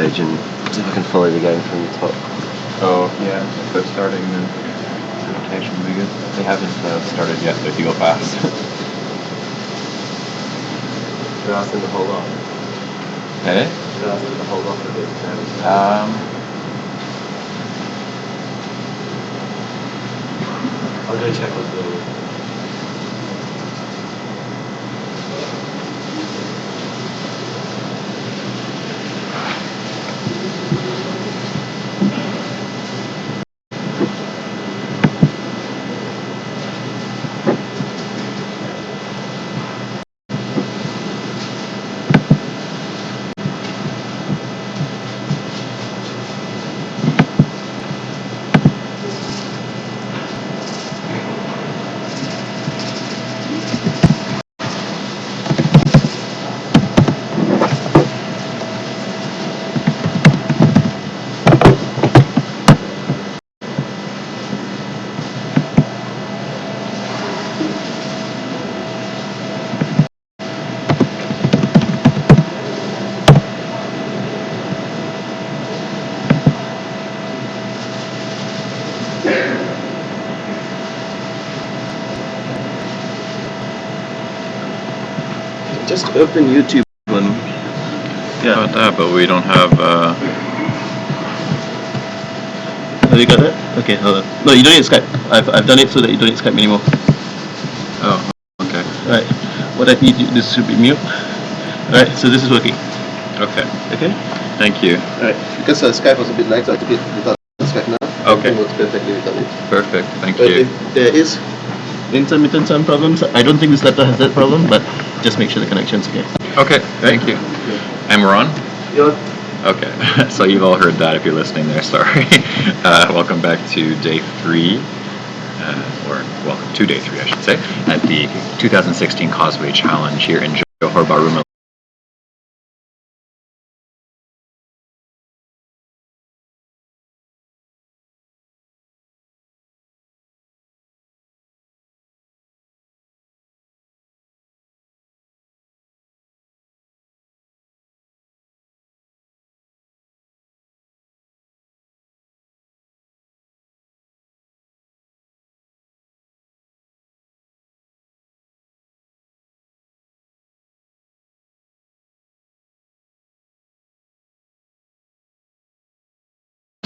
stage and see if I can follow the game from the top. Oh, yeah, so starting the rotation would be good. They haven't started yet, so if you go fast. Should I ask them to hold off? Hey? Should I ask them to hold off a bit? I'll go check with the... Just open YouTube and... Yeah. About that, but we don't have... Have you got that? Okay, hold on. No, you don't need Skype. I've done it so that you don't need Skype anymore. Oh, okay. Right. What I need, this should be mute. Alright, so this is working. Okay. Okay? Thank you. Alright. Because Skype was a bit late, so I took it without Skype now. Okay. Everything works perfectly without it. Perfect, thank But you. if there is intermittent sound problems, I don't think this laptop has that problem, but just make sure the connection's okay. Okay, thank you. And we're on? You're... Okay, so you've all heard that if you're listening there, sorry. Welcome back to day 3, or welcome to day 3 I should say, at the 2016 Causeway Challenge here in Johor Bahru.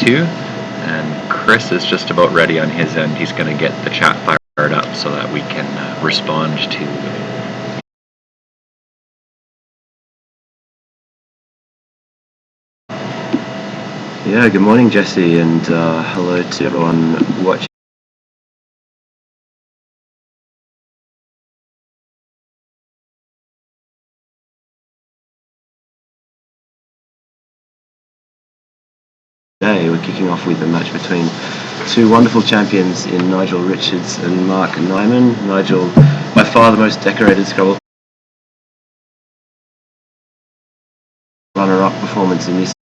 And Chris is just about ready on his end. He's going to get the chat fired up so that we can respond to... Yeah, good morning, Jesse, and hello to everyone watching. Today we're kicking off with a match between two wonderful champions in Nigel Richards and Mark Nyman. Nigel, by far the most decorated Scrabble runner-up performance in this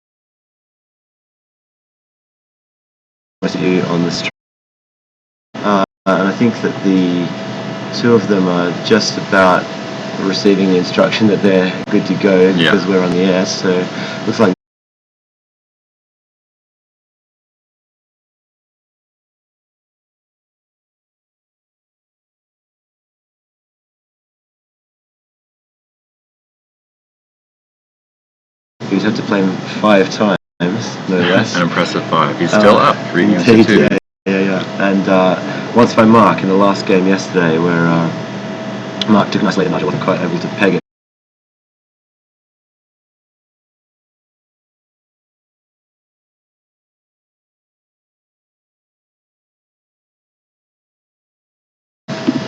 on the street. And I think that the two of them are just about receiving the instruction that they're good to go because we're on the air, so looks like he's had to play him 5 times, no less. An impressive 5. He's still up 3 games to 2. Yeah. And once by Mark in the last game yesterday, where Mark took a nice lead and Nigel wasn't quite able to peg it.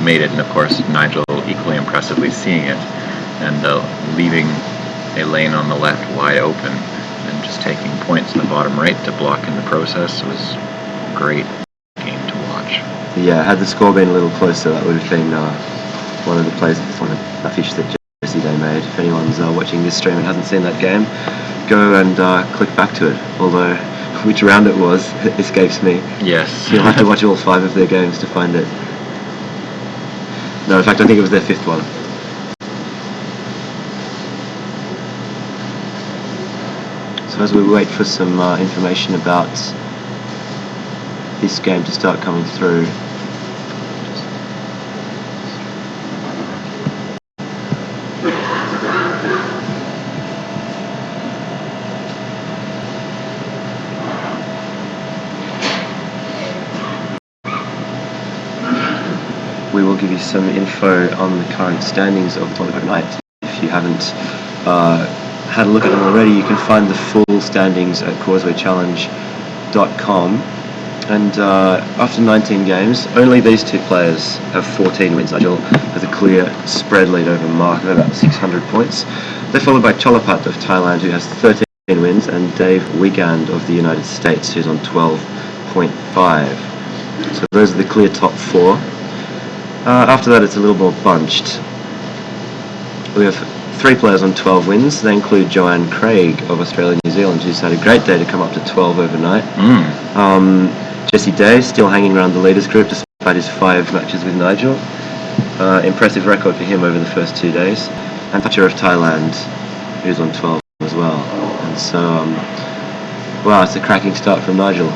Made it, and of course Nigel equally impressively seeing it and leaving a lane on the left wide open and just taking points in the bottom right to block in the process. It was a great game to watch. Yeah, had the score been a little closer, that would have been one of the plays, one of the fish that Jesse Day made. If anyone's watching this stream and hasn't seen that game, go and click back to it. Although which round it was escapes me. Yes. You'll have to watch all 5 of their games to find it. No, in fact, I think it was their 5th one. So as we wait for some information about this game to start coming through, we will give you some info on the current standings of the tournament overnight. If you haven't had a look at them already, you can find the full standings at causewaychallenge.com. And after 19 games, only these two players have 14 wins. Nigel has a clear spread lead over Mark of about 600 points. They're followed by Cholapat of Thailand, who has 13 wins, and Dave Wiegand of the United States, who's on 12.5. So those are the clear top four. After that, it's a little more bunched. We have 3 players on 12 wins. They include Joanne Craig of Australia New Zealand, who's had a great day to come up to 12 overnight. Jesse Day still hanging around the leaders group despite his 5 matches with Nigel. Impressive record for him over the first 2 days. And Thatcher of Thailand, who's on 12 as well. And so, wow, it's a cracking start from Nigel.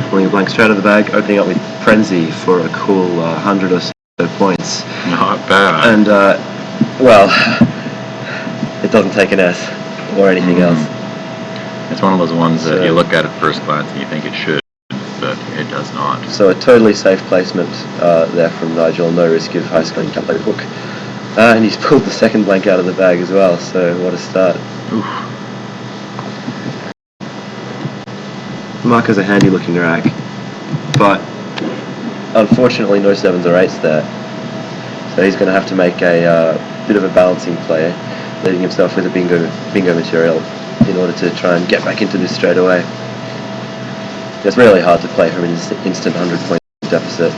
Pulling a blank straight out of the bag, opening up with Prenzy for a cool 100 or so points. Not bad. And, well, it doesn't take an S or anything else. It's one of those ones that you look at first glance and you think it should, but it does not. So a totally safe placement there from Nigel, no risk of high scoring calculated hook. And he's pulled the second blank out of the bag as well, so what a start. Oof. Mark has a handy looking rack, but unfortunately no 7s or 8s there. So he's going to have to make a bit of a balancing play, leaving himself with a bingo material in order to try and get back into this straight away. It's really hard to play from an instant 100-point deficit.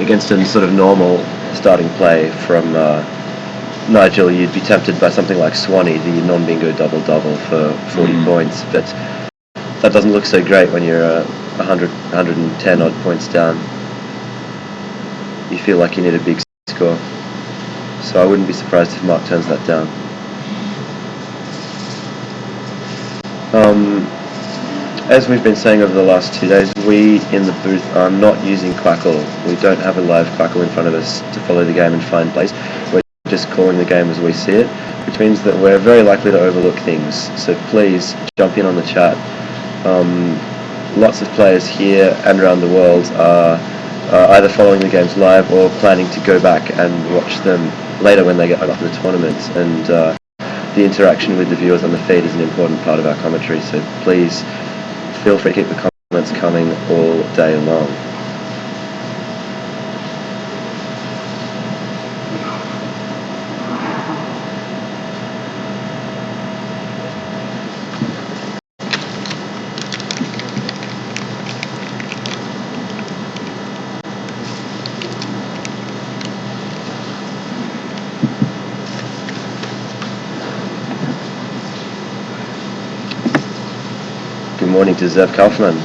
Against a sort of normal starting play from Nigel, you'd be tempted by something like Swanee, the non-bingo double-double for 40 points, but that doesn't look so great when you're 110 odd points down. You feel like you need a big score. So I wouldn't be surprised if Mark turns that down. As we've been saying over the last 2 days, we in the booth are not using Quackle. We don't have a live Quackle in front of us to follow the game and find plays. We're just calling the game as we see it, which means that we're very likely to overlook things. So please jump in on the chat. Lots of players here and around the world are either following the games live or planning to go back and watch them later when they get after the tournament. And the interaction with the viewers on the feed is an important part of our commentary. So please feel free to keep the comments coming all day long. Good morning to Zev Kaufman.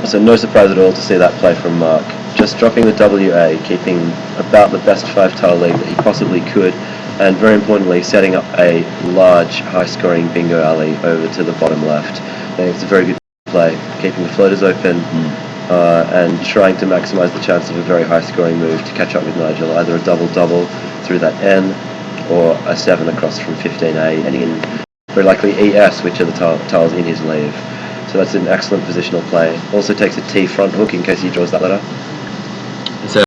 So no surprise at all to see that play from Mark. Just dropping the WA, keeping about the best 5-tile lead that he possibly could, and very importantly setting up a large high-scoring bingo alley over to the bottom left. I think it's a very good play, keeping the floaters open and trying to maximise the chance of a very high-scoring move to catch up with Nigel, either a double-double through that N or a 7 across from 15A, ending in very likely ES, which are the tiles in his leave. So that's an excellent positional play. Also takes a T front hook in case he draws that letter. So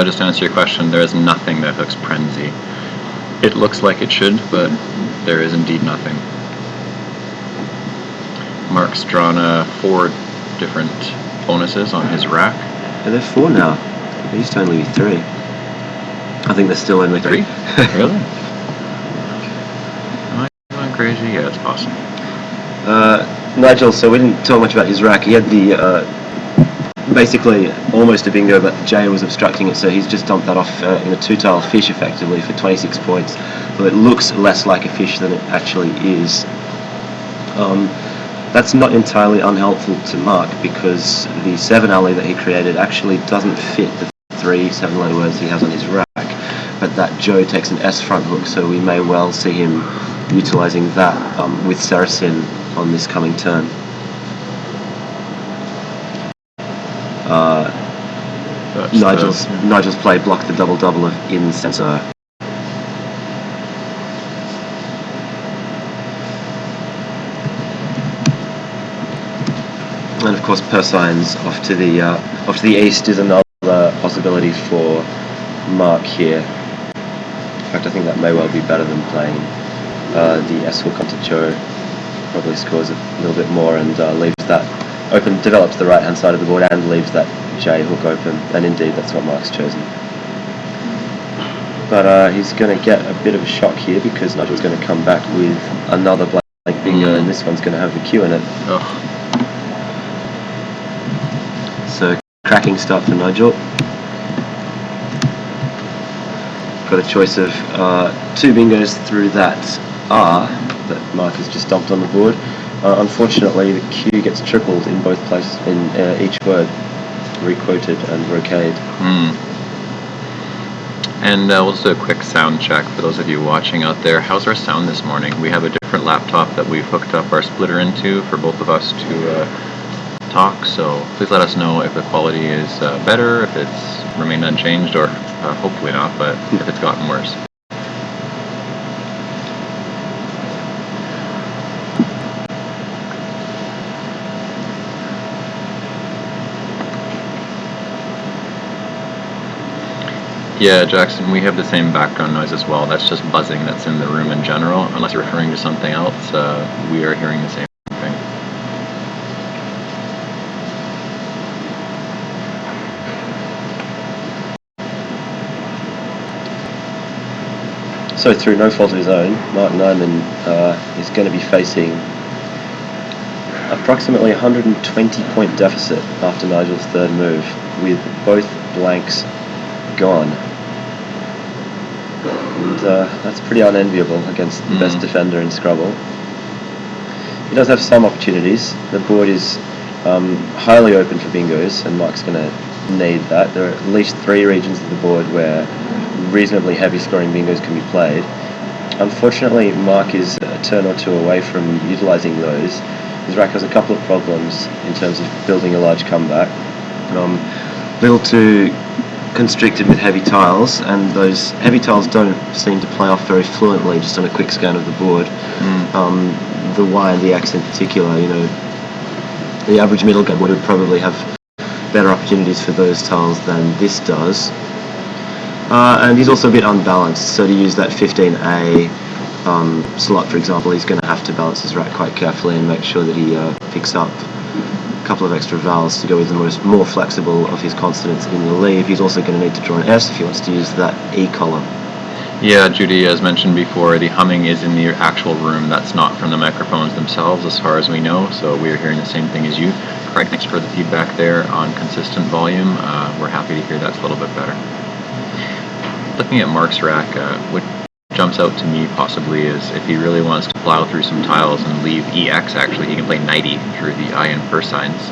just to answer your question, there is nothing that hooks Prenzy. It looks like it should, but there is indeed nothing. Mark's drawn 4 different bonuses on his rack. Yeah, they're 4 now. They used to only be 3. I think they're still only 3. Really? Am I going crazy? Yeah, it's possible. Nigel, so we didn't talk much about his rack. He had the basically almost a bingo, but Jay was obstructing it, so he's just dumped that off in a two-tail fish effectively for 26 points. So it looks less like a fish than it actually is. That's not entirely unhelpful to Mark, because the 7 alley that he created actually doesn't fit the 3 7-letter words he has on his rack, but that Joe takes an S front hook, so we may well see him utilising that with Saracen on this coming turn. Nigel's play blocked the double-double of Incenso. And of course, Persines off to the east is another possibility for Mark here. In fact, I think that may well be better than playing the S hook onto Joe. Probably scores a little bit more and leaves that open, develops the right hand side of the board and leaves that J hook open. And indeed, that's what Mark's chosen. But he's going to get a bit of a shock here, because Nigel's going to come back with another blank bingo, and this one's going to have the Q in it. Oh. So, cracking start for Nigel. Got a choice of 2 bingos through that R that Mark has just dumped on the board. Unfortunately, the Q gets tripled in both places, in each word, requoted and rocade. And we'll just do a quick sound check for those of you watching out there. How's our sound this morning? We have a different laptop that we've hooked up our splitter into for both of us to talk, so please let us know if the quality is better, if it's remained unchanged, or hopefully not, but if it's gotten worse. Yeah, Jackson, we have the same background noise as well. That's just buzzing that's in the room in general. Unless you're referring to something else, we are hearing the same thing. So through no fault of his own, Mark Nyman is going to be facing approximately 120-point deficit after Nigel's third move, with both blanks gone. And that's pretty unenviable against the best defender in Scrabble. He does have some opportunities. The board is highly open for bingos, and Mark's going to need that. There are at least 3 regions of the board where reasonably heavy scoring bingos can be played. Unfortunately, Mark is a turn or 2 away from utilising those. His rack has a couple of problems in terms of building a large comeback. Little too constricted with heavy tiles, and those heavy tiles don't seem to play off very fluently just on a quick scan of the board. The Y and the X in particular, you know, the average middle game would probably have better opportunities for those tiles than this does. And he's also a bit unbalanced, so to use that 15A slot, for example, he's going to have to balance his rack quite carefully and make sure that he picks up a couple of extra vowels to go with the more flexible of his consonants in the leave. He's also going to need to draw an S if he wants to use that E column. Yeah, Judy, as mentioned before, the humming is in the actual room. That's not from the microphones themselves, as far as we know, so we are hearing the same thing as you. Craig, thanks for the feedback there on consistent volume. We're happy to hear that's a little bit better. Looking at Mark's rack, what jumps out to me possibly is if he really wants to plow through some tiles and leave EX, actually, he can play 90 through the I and Persines.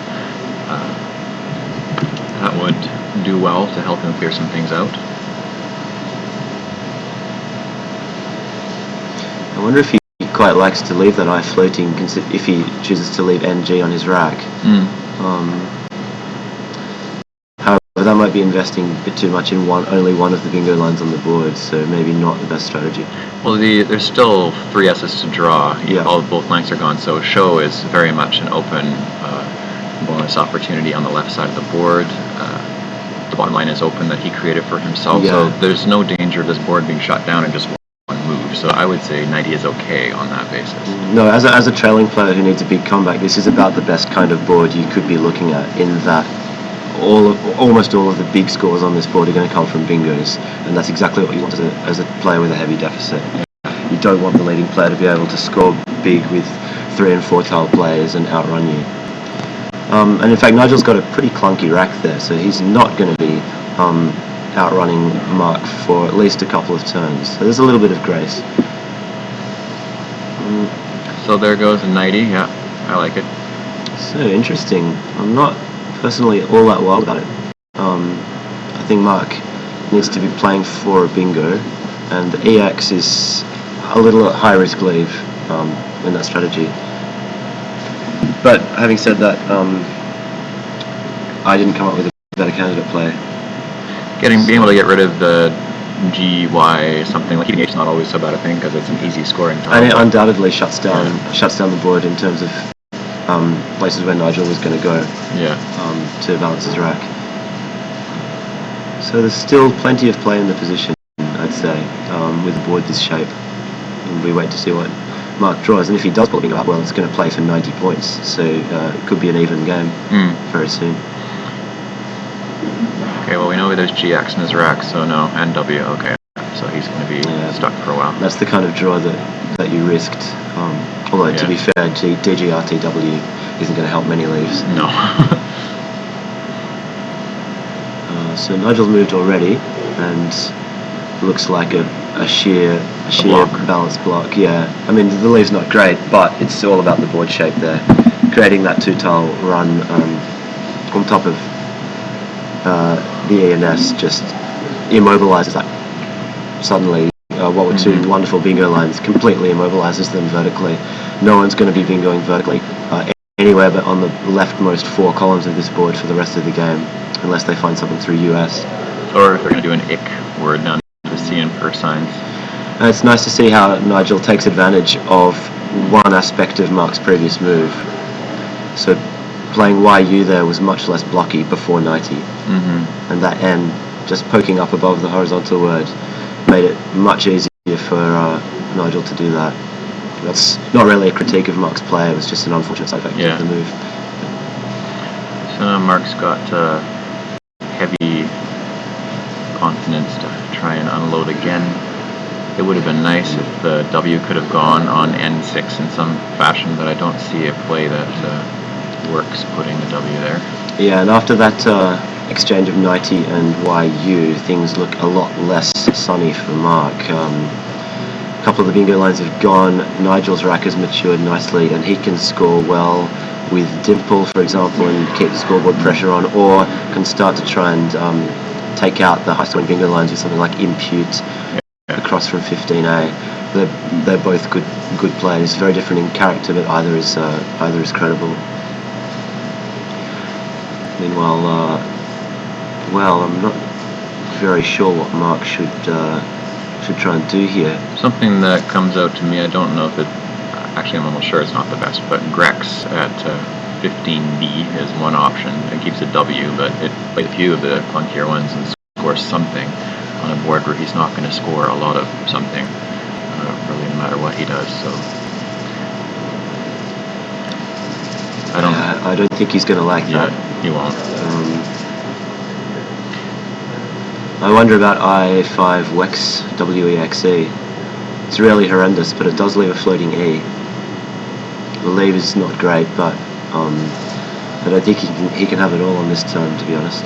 That would do well to help him clear some things out. I wonder if he quite likes to leave that I floating if he chooses to leave NG on his rack. However, that might be investing a bit too much in only one of the bingo lines on the board, so maybe not the best strategy. Well, there's still 3 S's to draw. Yeah. Both blanks are gone, so show is very much an open bonus opportunity on the left side of the board. The bottom line is open that he created for himself, so there's no danger of this board being shut down in just one move. So I would say 90 is okay on that basis. No, as a trailing player who needs a big comeback, this is about the best kind of board you could be looking at, in that almost all of the big scores on this board are going to come from bingos, and that's exactly what you want as a player with a heavy deficit. You don't want the leading player to be able to score big with 3 and 4 tile players and outrun you. And in fact, Nigel's got a pretty clunky rack there, so he's not going to be outrunning Mark for at least a couple of turns. So there's a little bit of grace. So there goes a 90. Yeah, I like it. So interesting. I'm not personally all that wild about it. I think Mark needs to be playing for a bingo, and the EX is a little high risk leave in that strategy. But having said that, I didn't come up with a better candidate play. Being able to get rid of the GY something like H is not always so bad a thing because it's an easy scoring tile. And it undoubtedly shuts down the board in terms of places where Nigel was going to go to balance his rack. So there's still plenty of play in the position, I'd say, with the board this shape. And we wait to see what Mark draws, and if he does pull bingo up, well, it's going to play for 90 points, so it could be an even game very soon. Okay, well, we know there's GX in his rack, so no, and W, okay. So he's going to be stuck for a while. That's the kind of draw that you risked. Although, to be fair, DGRTW isn't going to help many leaves. No. So Nigel's moved already, and looks like a sheer balanced block. Yeah, I mean the leave's not great, but it's all about the board shape there. Creating that 2-tile run on top of the ENS just immobilizes that. Suddenly, what were two wonderful bingo lines completely immobilizes them vertically. No one's going to be bingoing vertically anywhere but on the leftmost 4 columns of this board for the rest of the game, unless they find something through US. Or if they're going to do an ick word down to the C and per signs. And it's nice to see how Nigel takes advantage of one aspect of Mark's previous move. So playing YU there was much less blocky before 90. And that N just poking up above the horizontal word made it much easier for Nigel to do that. That's not really a critique of Mark's play, it was just an unfortunate side effect of the move. So now Mark's got heavy consonants to try and unload again. It would have been nice if the W could have gone on N6 in some fashion, but I don't see a play that works putting the W there. Yeah, and after that exchange of 90 and YU, things look a lot less sunny for Mark. A couple of the bingo lines have gone, Nigel's rack has matured nicely, and he can score well with Dimple, for example, and keep the scoreboard pressure on, or can start to try and take out the high-scoring bingo lines with something like Impute across from 15A. They're both good players, very different in character, but either is credible. Meanwhile, well, I'm not very sure what Mark should try and do here. Something that comes out to me, I don't know if it, actually I'm almost sure it's not the best, but Grex at 15B is one option. It keeps a W, but it plays a few of the clunkier ones and scores something on a board where he's not going to score a lot of something, really no matter what he does. So I don't think he's going to like that. He won't. I wonder about I5 Wex WEXE. It's really horrendous, but it does leave a floating E. The leave is not great, but I don't think he can have it all on this turn, to be honest.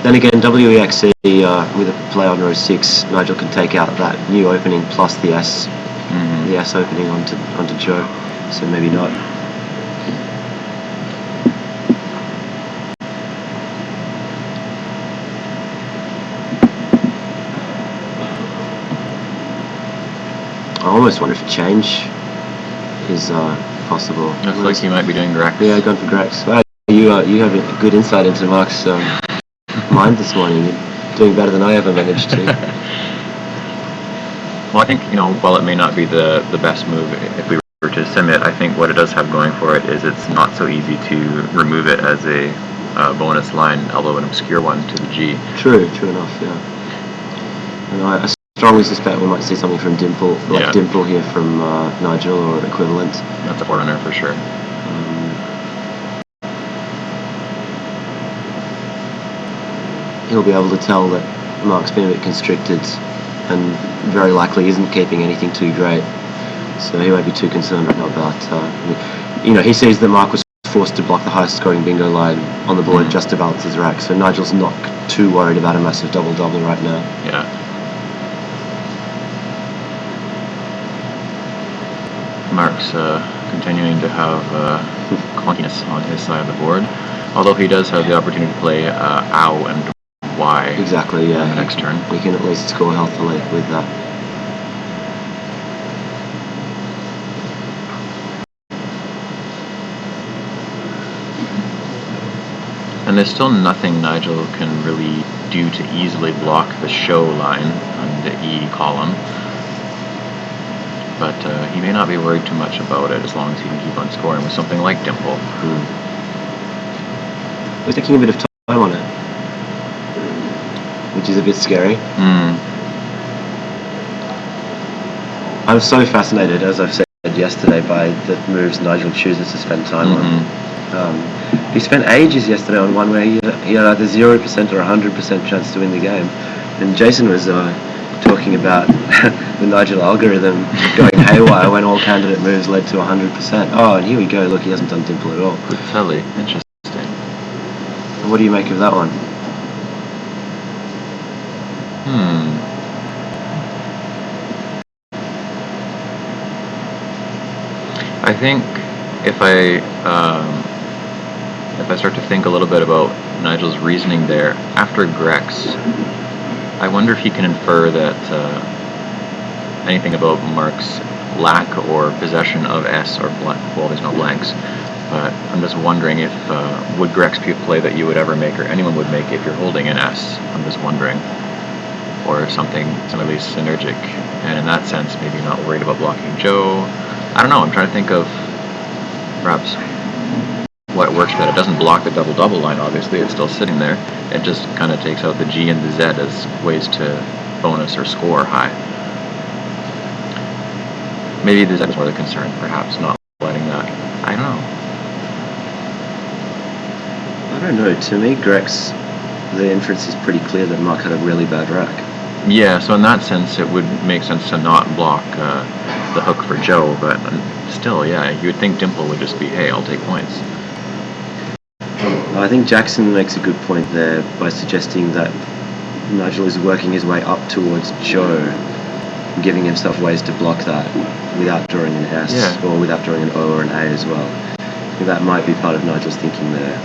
Then again, WEXE with a play on row 6, Nigel can take out that new opening plus the S, the S opening onto Joe. So maybe not. I almost wonder if a change is possible. Looks like he might be doing Grex. Yeah, gone for Grex. Wow, you have a good insight into Mark's mind this morning. You're doing better than I ever managed to. Well, I think, while it may not be the best move if we were to sim it, I think what it does have going for it is it's not so easy to remove it as a bonus line, although an obscure one, to the G. True enough, yeah. And I strongly suspect we might see something from Dimple, Dimple here from Nigel or equivalent. That's a forerunner for sure. He'll be able to tell that Mark's been a bit constricted and very likely isn't keeping anything too great. So he won't be too concerned about. He sees that Mark was forced to block the highest scoring bingo line on the board just to balance his rack. So Nigel's not too worried about a massive double-double right now. Yeah. Mark's continuing to have clunkiness on his side of the board, although he does have the opportunity to play ow and y. Exactly, yeah. The next turn. He can at least score healthily with that. And there's still nothing Nigel can really do to easily block the show line on the E column. But he may not be worried too much about it as long as he can keep on scoring with something like Dimple. He's taking a bit of time on it, which is a bit scary. I'm so fascinated, as I've said yesterday, by the moves Nigel chooses to spend time on. He spent ages yesterday on one where he had either 0% or 100% chance to win the game. And Jason was talking about the Nigel algorithm going haywire when all candidate moves led to 100%. Oh, and here we go. Look, he hasn't done Dimple at all. Good felly. Interesting. What do you make of that one? I think if I start to think a little bit about Nigel's reasoning there, after Grex, I wonder if he can infer that anything about Mark's lack or possession of S or blank. Well, there's no blanks, but I'm just wondering if would Grex be a play that you would ever make or anyone would make if you're holding an S? I'm just wondering. Or something similarly synergic, and in that sense, maybe not worried about blocking Joe. I don't know, I'm trying to think of perhaps what works better. It doesn't block the double-double line, obviously, it's still sitting there. It just kind of takes out the G and the Z as ways to bonus or score high. Maybe the Z is more the concern, perhaps, not letting that. I don't know. To me, Grex, the inference is pretty clear that Mark had a really bad rack. Yeah, so in that sense, it would make sense to not block the hook for Joe, but still, yeah, you would think Dimple would just be, hey, I'll take points. I think Jackson makes a good point there by suggesting that Nigel is working his way up towards Joe, giving himself ways to block that without drawing an S or without drawing an O or an A as well. I think that might be part of Nigel's thinking there.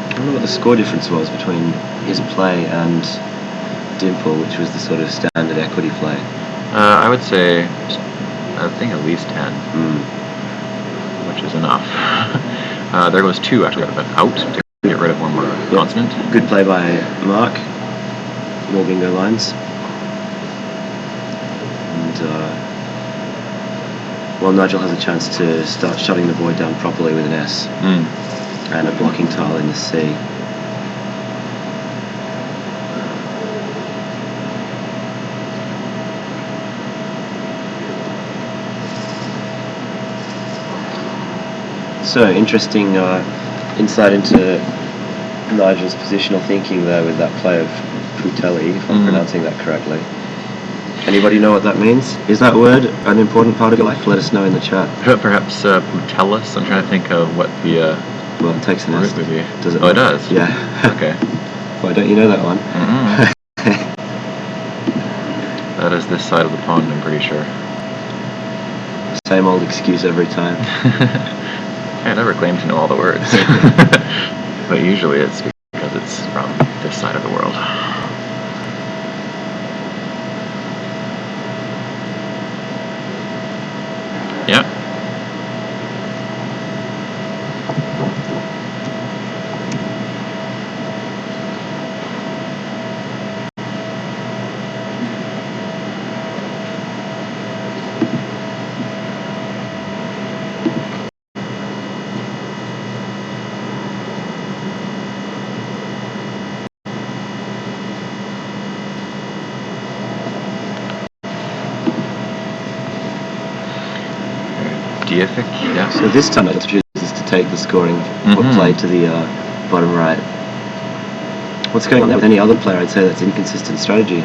I don't know what the score difference was between his play and Dimple, which was the sort of standard equity play. I would say, I think at least 10, which is enough. There goes 2 actually out to get rid of one more consonant. Good play by Mark. More bingo lines. And Nigel has a chance to start shutting the board down properly with an S. And a blocking tile in the C. So interesting insight into Nigel's positional thinking there with that play of Putelli, if I'm pronouncing that correctly. Anybody know what that means? Is that word an important part of your life? Let us know in the chat. Perhaps Putellus. I'm trying to think of what the well, it takes an S. would be. Does it? Oh, it does? Yeah. Okay. Why don't you know that one? That is this side of the pond, I'm pretty sure. Same old excuse every time. I never claim to know all the words. But usually it's because it's from this side of the world. Yeah. Deific, yeah. So this time it chooses to take the scoring or play to the bottom right. What's going on there with any other player? I'd say that's inconsistent strategy.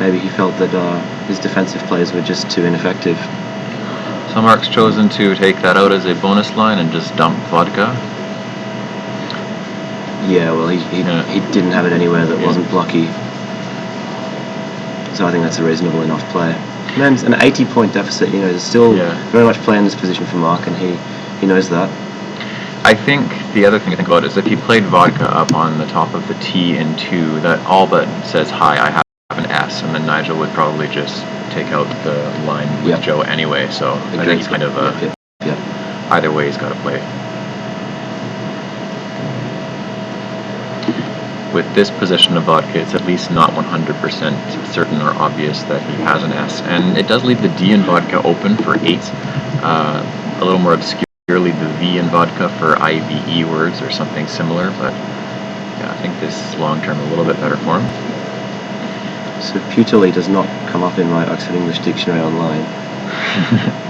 maybe he felt that his defensive plays were just too ineffective. So Mark's chosen to take that out as a bonus line and just dump vodka. Yeah, well, he didn't have it anywhere that wasn't blocky. So I think that's a reasonable enough play. Man, an 80-point deficit, there's still very much play in this position for Mark, and he knows that. I think the other thing to think about is if he played vodka up on the top of the T in 2, that all but says, hi, I have an S, and then Nigel would probably just take out the line with Joe anyway, so I think he's kind of either way he's got to play. With this position of vodka, it's at least not 100% certain or obvious that he has an S, and it does leave the D in vodka open for 8, a little more obscurely the V in vodka for IVE words or something similar, but yeah, I think this is long-term a little bit better for him. So putilly does not come up in my Oxford English Dictionary online.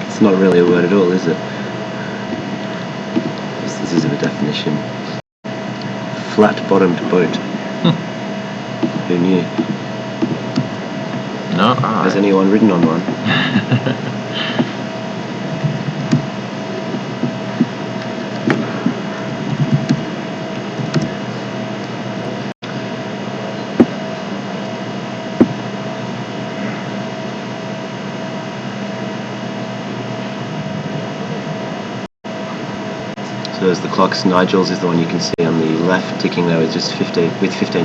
It's not really a word at all, is it? This is a definition. Flat-bottomed boat. Who knew? No. Has anyone ridden on one? So as the clock's Nigel's is the one you can see on the left, ticking there with just 15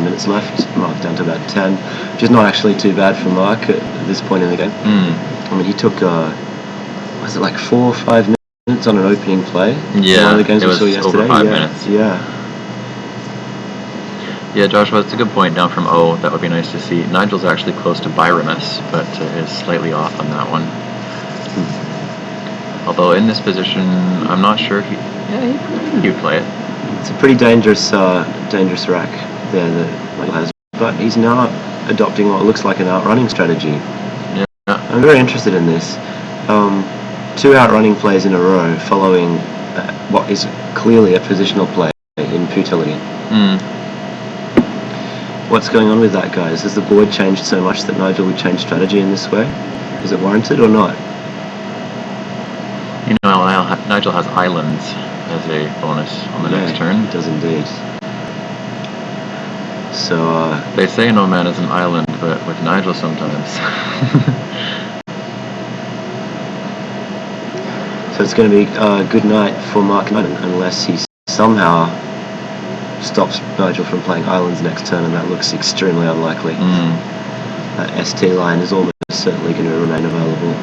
minutes left. Mark down to about 10, which is not actually too bad for Mark at this point in the game. I mean, he took was it like 4 or 5 minutes on an opening play? Yeah, one of the games it was we saw yesterday. over 5 minutes. Yeah, Joshua, it's a good point down from O. That would be nice to see. Nigel's actually close to Byronus, but is slightly off on that one. Although in this position, I'm not sure if he would play it. It's a pretty dangerous rack there that Michael has, but he's now adopting what looks like an outrunning strategy. Yeah. I'm very interested in this. 2 outrunning plays in a row following what is clearly a positional play in futility. What's going on with that, guys? Has the board changed so much that Nigel would change strategy in this way? Is it warranted or not? Nigel has islands as a bonus on the next turn. He does indeed. So, they say no man is an island, but with Nigel sometimes. So it's going to be a good night for Mark Nyman unless he somehow stops Nigel from playing islands next turn, and that looks extremely unlikely. That ST line is almost certainly going to remain available.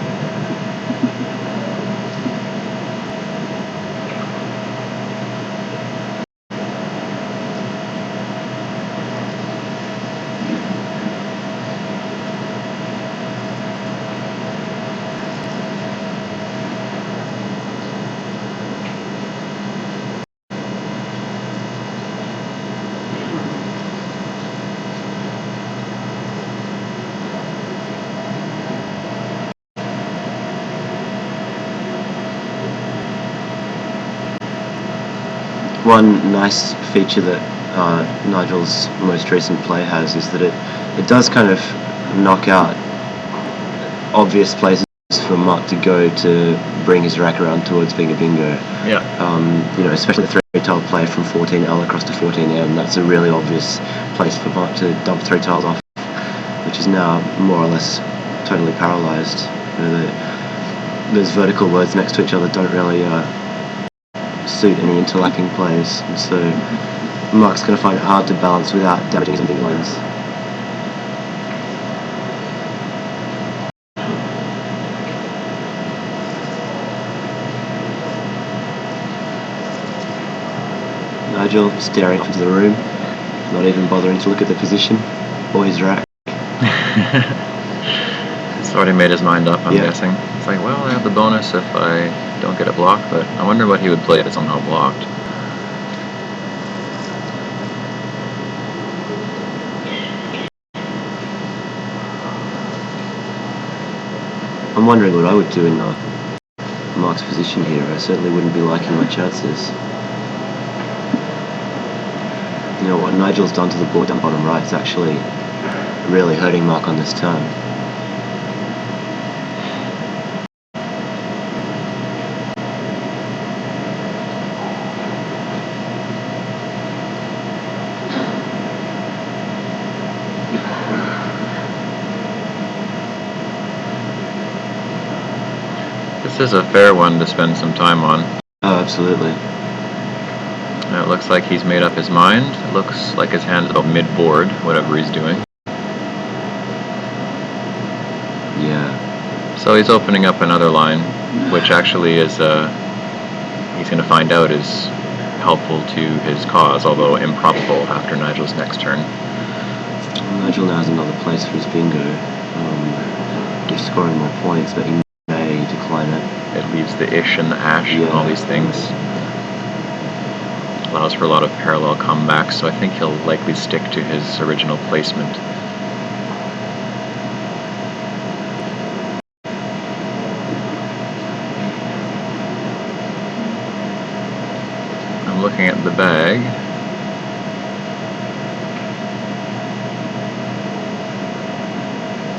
One nice feature that Nigel's most recent play has is that it does kind of knock out obvious places for Mark to go to bring his rack around towards being a bingo. Yeah. Especially the 3-tile play from 14L across to 14M. That's a really obvious place for Mark to dump 3 tiles off, which is now more or less totally paralysed. Those vertical words next to each other don't really suit any interlapping plays, and so Mark's going to find it hard to balance without damaging his big lines. Nigel staring off into the room, not even bothering to look at the position or his rack. He's already made his mind up, I'm guessing. It's like, well, I have the bonus if I don't get it blocked, but I wonder what he would play if it's somehow blocked. I'm wondering what I would do in Mark's position here. I certainly wouldn't be liking my chances. You know what Nigel's done to the board down bottom right is actually really hurting Mark on this turn. This is a fair one to spend some time on. Oh, absolutely. It looks like he's made up his mind. It looks like his hand's about mid-board, whatever he's doing. Yeah. So he's opening up another line, which actually is, he's going to find out is helpful to his cause, although improbable after Nigel's next turn. Nigel now has another place for his bingo. He's scoring more points, but he may decline it. It leaves the ish and the ash and all these things. Allows for a lot of parallel comebacks, so I think he'll likely stick to his original placement. I'm looking at the bag.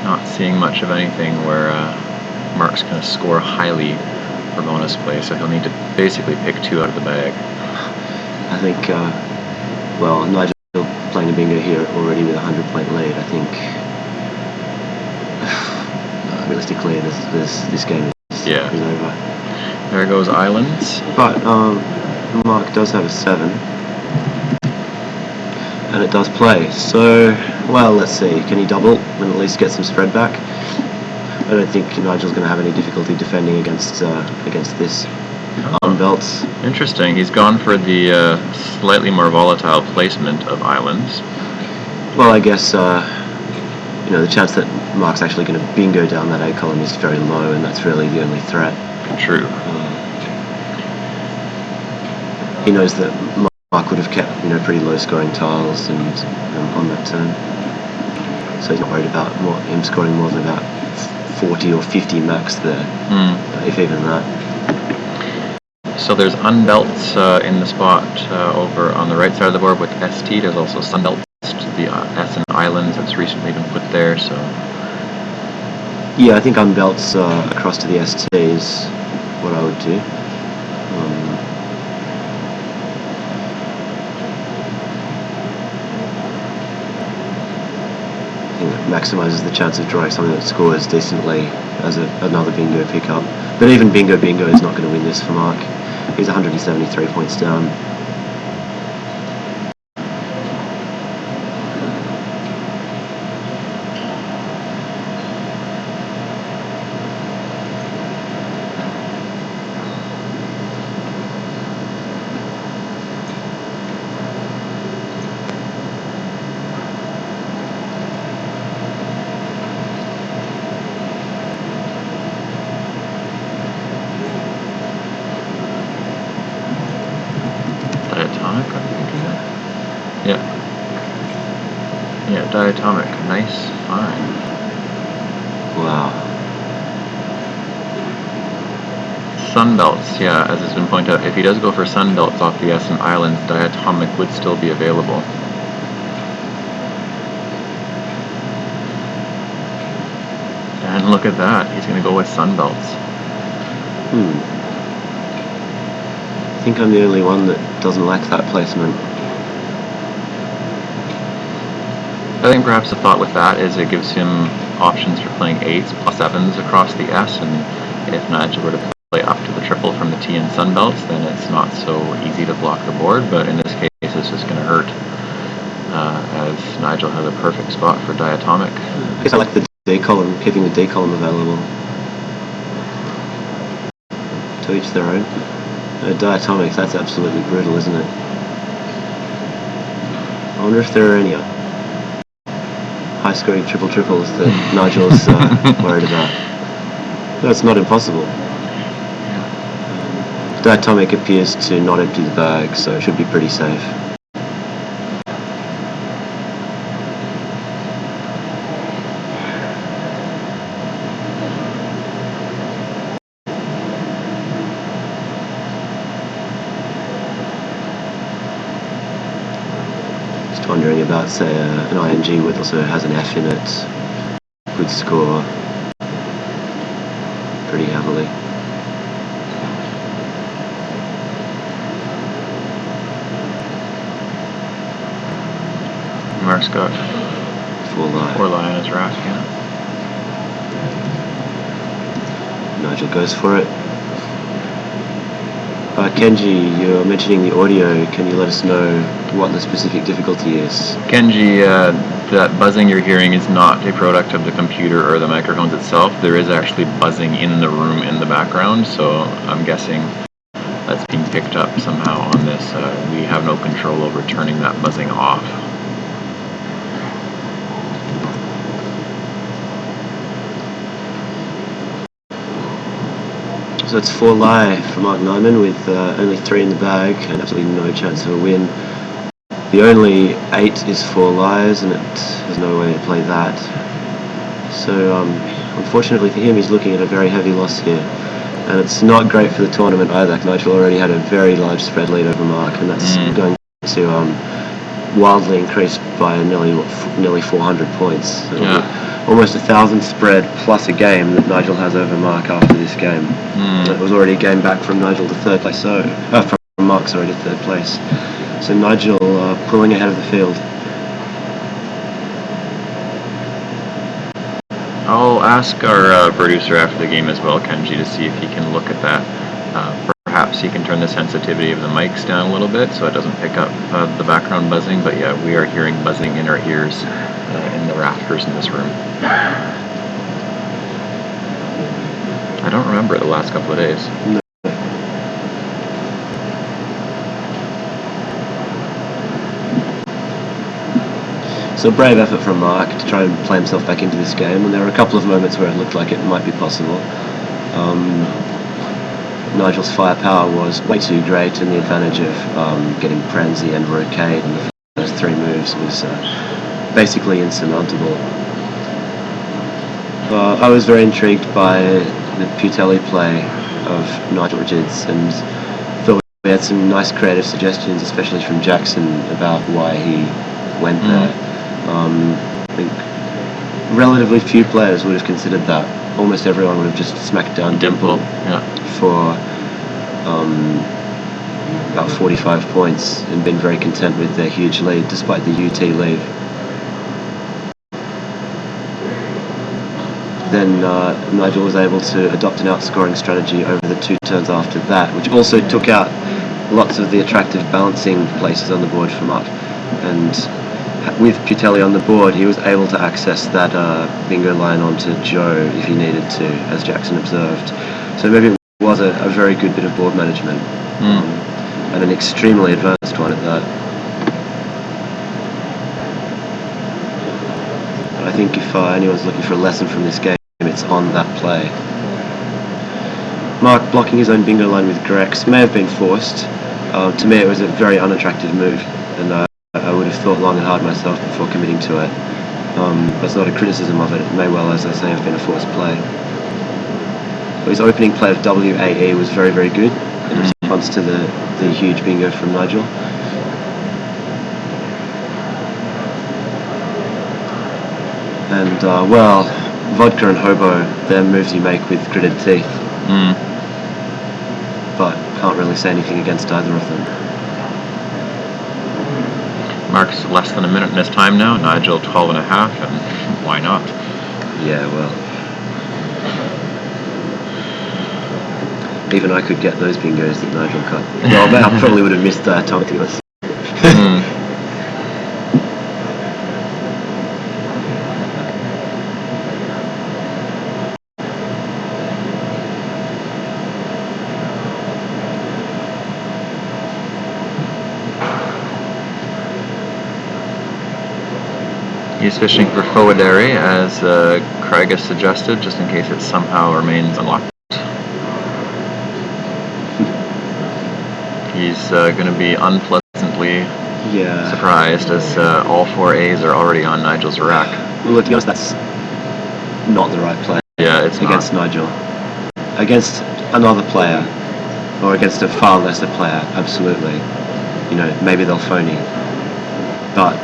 Not seeing much of anything where Mark's going to score highly for bonus play, so he'll need to basically pick 2 out of the bag. I think, well, Nigel playing a bingo here already with a 100-point lead. I think, realistically, this game is over. There goes Islands. But Mark does have a 7, and it does play. So, well, let's see. Can he double and at least get some spread back? I don't think Nigel's going to have any difficulty defending against this unbelts. Interesting. He's gone for the slightly more volatile placement of Islands. Well, I guess the chance that Mark's actually going to bingo down that A column is very low, and that's really the only threat. True. He knows that Mark would have kept pretty low scoring tiles and on that turn, so he's not worried about him scoring more than about 40 or 50 max there, if even that. So there's unbelts in the spot over on the right side of the board with ST. There's also sunbelts to the S and Islands that's recently been put there. So yeah, I think unbelts across to the ST is what I would do. I think it maximises the chance of drawing something that scores decently as another bingo pickup. But even bingo is not going to win this for Mark. He's 173 points down. Yeah, diatomic. Nice. Fine. Wow. Sunbelts, yeah, as has been pointed out, if he does go for sunbelts off the S and Islands, diatomic would still be available. And look at that, he's going to go with sunbelts. I think I'm the only one that doesn't like that placement. I think perhaps the thought with that is it gives him options for playing 8s plus 7s across the S, and if Nigel were to play up to the triple from the T and sunbelts, then it's not so easy to block the board, but in this case it's just going to hurt, as Nigel has a perfect spot for diatomic. I guess I like the D column, keeping the D column available. To each their own. Diatomic, that's absolutely brutal, isn't it? I wonder if there are any high-scoring triple-triples that Nigel's worried about. No, it's not impossible. Diatomic appears to not empty the bag, so it should be pretty safe. Just wondering about, say, an ING which also has an F in it. Could score pretty heavily. Mark's got 4 lie on his rack, yeah. Nigel goes for it. Kenji, you're mentioning the audio. Can you let us know what the specific difficulty is? Kenji, that buzzing you're hearing is not a product of the computer or the microphones itself. There is actually buzzing in the room in the background, so I'm guessing that's being picked up somehow on this. We have no control over turning that buzzing off. So it's 4 lie for Mark Nyman with only 3 in the bag and absolutely no chance of a win. The only 8 is 4 lies, and there's no way to play that. So unfortunately for him, he's looking at a very heavy loss here. And it's not great for the tournament either. Nigel already had a very large spread lead over Mark, and that's going to wildly increase by nearly 400 points. So almost 1,000 spread plus a game that Nigel has over Mark after this game. It was already a game back from Nigel to third place, from Mark, sorry, to third place. So Nigel pulling ahead of the field. I'll ask our producer after the game as well, Kenji, to see if he can look at that. Perhaps he can turn the sensitivity of the mics down a little bit so it doesn't pick up the background buzzing, but yeah, we are hearing buzzing in our ears in the rafters in this room. I don't remember the last couple of days. No. So a brave effort from Mark to try and play himself back into this game, and there were a couple of moments where it looked like it might be possible. Nigel's firepower was way too great, and the advantage of getting Pranzi and Rocade in the first 3 moves was basically insurmountable. I was very intrigued by the Putelli play of Nigel Richards, and thought we had some nice creative suggestions, especially from Jackson, about why he went there. I think relatively few players would have considered that. Almost everyone would have just smacked down Dimple for about 45 points and been very content with their huge lead, despite the UT lead. Then Nigel was able to adopt an outscoring strategy over the 2 turns after that, which also took out lots of the attractive balancing places on the board for Mark. And with Putelli on the board, he was able to access that bingo line onto Joe if he needed to, as Jackson observed. So maybe it was a very good bit of board management, and an extremely advanced one at that. I think if anyone's looking for a lesson from this game, it's on that play. Mark blocking his own bingo line with Grex may have been forced. To me, it was a very unattractive move, and I would have thought long and hard myself before committing to it. That's not a criticism of it. It may well, as I say, have been a forced play. But his opening play of WAE was very, very good in response to the huge bingo from Nigel. And, vodka and hobo, they're moves you make with gritted teeth. But can't really say anything against either of them. Mark's less than a minute in his time now, Nigel 12 and a half, and why not? Yeah, well. Even I could get those bingos that Nigel cut. Well, I probably would have missed Thomas. He's fishing for Foadary, as Craig has suggested, just in case it somehow remains unlocked. He's going to be unpleasantly surprised, as all 4 A's are already on Nigel's rack. Well, to be honest, that's not the right play. Yeah, it's against Nigel. Against another player, or against a far lesser player, absolutely. You know, maybe they'll phony. But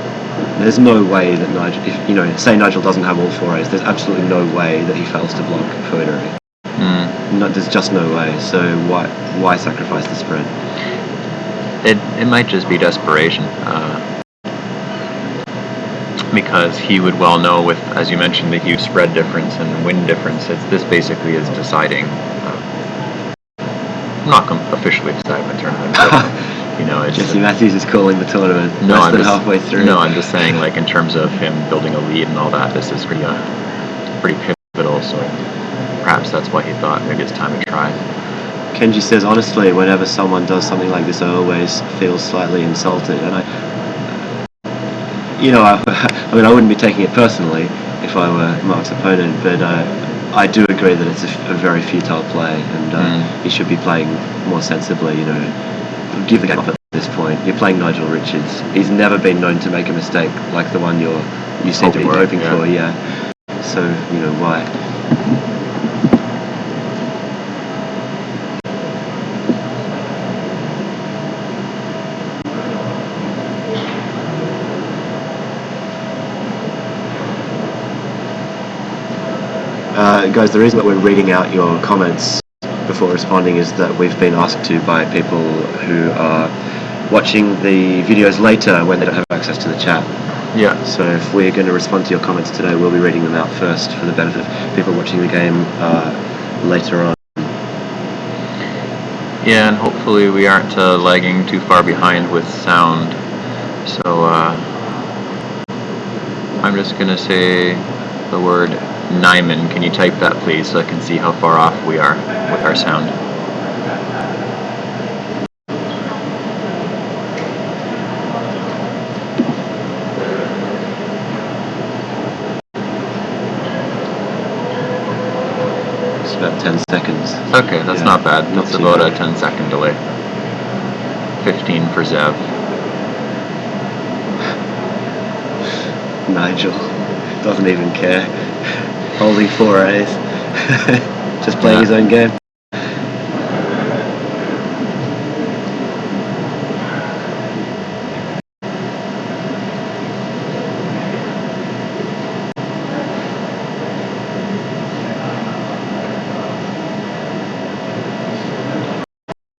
There's no way that Nigel, if you know, say Nigel doesn't have all 4As, there's absolutely no way that he fails to block Fodery. No, there's just no way. So why sacrifice the spread? It might just be desperation, because he would well know, with, as you mentioned, the huge spread difference and win difference. This basically is deciding. Not officially deciding the tournament, but you know, it's Jesse Matthews is calling the tournament less than halfway through. No, I'm just saying, like, in terms of him building a lead and all that, this is pretty pivotal. So perhaps that's why he thought maybe it's time to try. Kenji says, honestly, whenever someone does something like this, I always feel slightly insulted, and I mean, I wouldn't be taking it personally if I were Mark's opponent, but I do agree that it's a very futile play, and he should be playing more sensibly. You know, give the game up at this point. You're playing Nigel Richards. He's never been known to make a mistake like the one you seem to be hoping for. Yeah. So you know why. Guys, the reason that we're reading out your comments before responding is that we've been asked to by people who are watching the videos later when they don't have access to the chat. Yeah. So if we're going to respond to your comments today, we'll be reading them out first for the benefit of people watching the game later on. Yeah, and hopefully we aren't lagging too far behind with sound. So I'm just going to say the word Nyman. Can you type that, please, so I can see how far off we are with our sound? It's about 10 seconds. Okay, that's not bad. That's about a 10-second delay. 15 for Zev. Nigel doesn't even care. Holding 4As. Just playing his own game.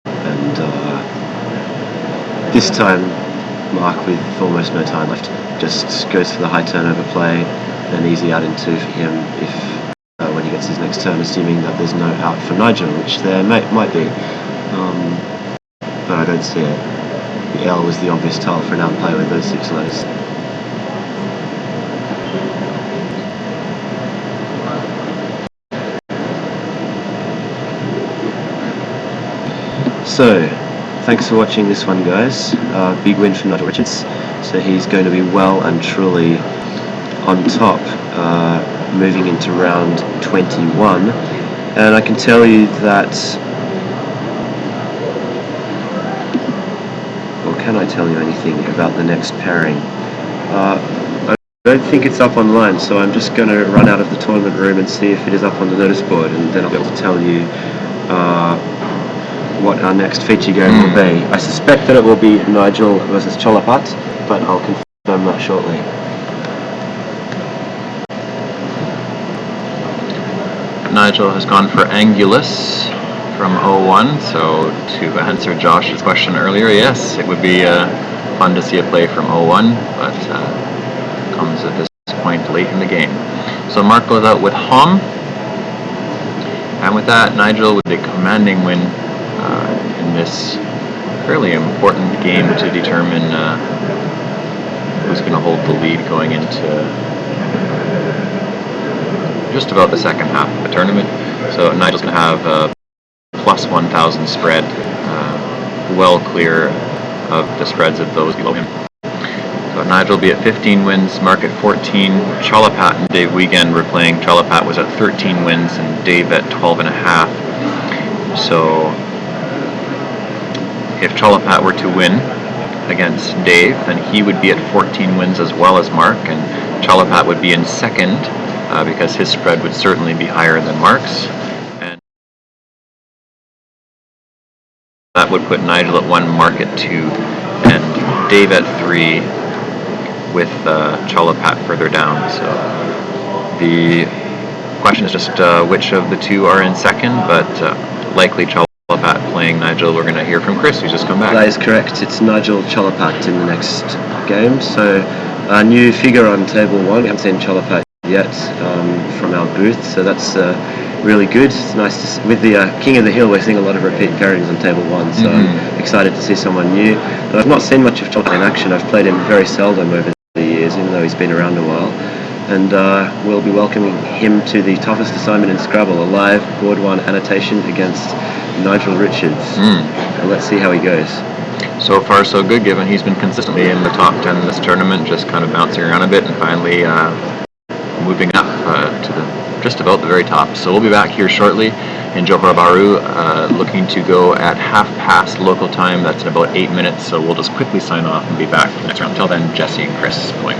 And this time, Mark, with almost no time left, just goes for the high turnover play. An easy out in 2 for him if when he gets his next turn, assuming that there's no out for Nigel, which there might be, but I don't see it. The L was the obvious tile for an out play with those 6 lows. So, thanks for watching this one, guys. Big win from Nigel Richards, so he's going to be well and truly on top, moving into round 21, and I can tell you that, or can I tell you anything about the next pairing? I don't think it's up online, so I'm just going to run out of the tournament room and see if it is up on the notice board, and then I'll be able to tell you what our next feature game will be. I suspect that it will be Nigel versus Cholapat, but I'll confirm that shortly. Nigel has gone for Angulus from 01, so to answer Josh's question earlier, yes, it would be fun to see a play from 01, but comes at this point late in the game. So Mark goes out with Hom, and with that, Nigel with a commanding win in this fairly important game to determine who's going to hold the lead going into just about the second half of the tournament. So Nigel's going to have a plus 1,000 spread, well clear of the spreads of those below him. So Nigel will be at 15 wins, Mark at 14. Cholapat and Dave Wiegand were playing. Cholapat was at 13 wins and Dave at 12.5. So if Cholapat were to win against Dave, then he would be at 14 wins as well as Mark, and Cholapat would be in second, because his spread would certainly be higher than Mark's, and that would put Nigel at 1, Mark at 2, and Dave at 3, with Chalapat further down. So the question is just which of the two are in second, but likely Chalapat playing Nigel. We're going to hear from Chris, who's just come back. That is correct. It's Nigel Chalapat in the next game. So a new figure on table 1. We haven't seen Chalapat yet from our booth, so that's really good. It's nice to see. With the King of the Hill, we're seeing a lot of repeat pairings on table 1, so I'm excited to see someone new. But I've not seen much of Chalapat in action. I've played him very seldom over the years, even though he's been around a while. And we'll be welcoming him to the toughest assignment in Scrabble, a live board 1 annotation against Nigel Richards. And let's see how he goes. So far, so good, given he's been consistently in the top 10 in this tournament, just kind of bouncing around a bit and finally moving up to just about the very top. So we'll be back here shortly in Johor Bahru, looking to go at past local time. That's in about 8 minutes, so we'll just quickly sign off and be back next round. Until then, Jesse and Chris going.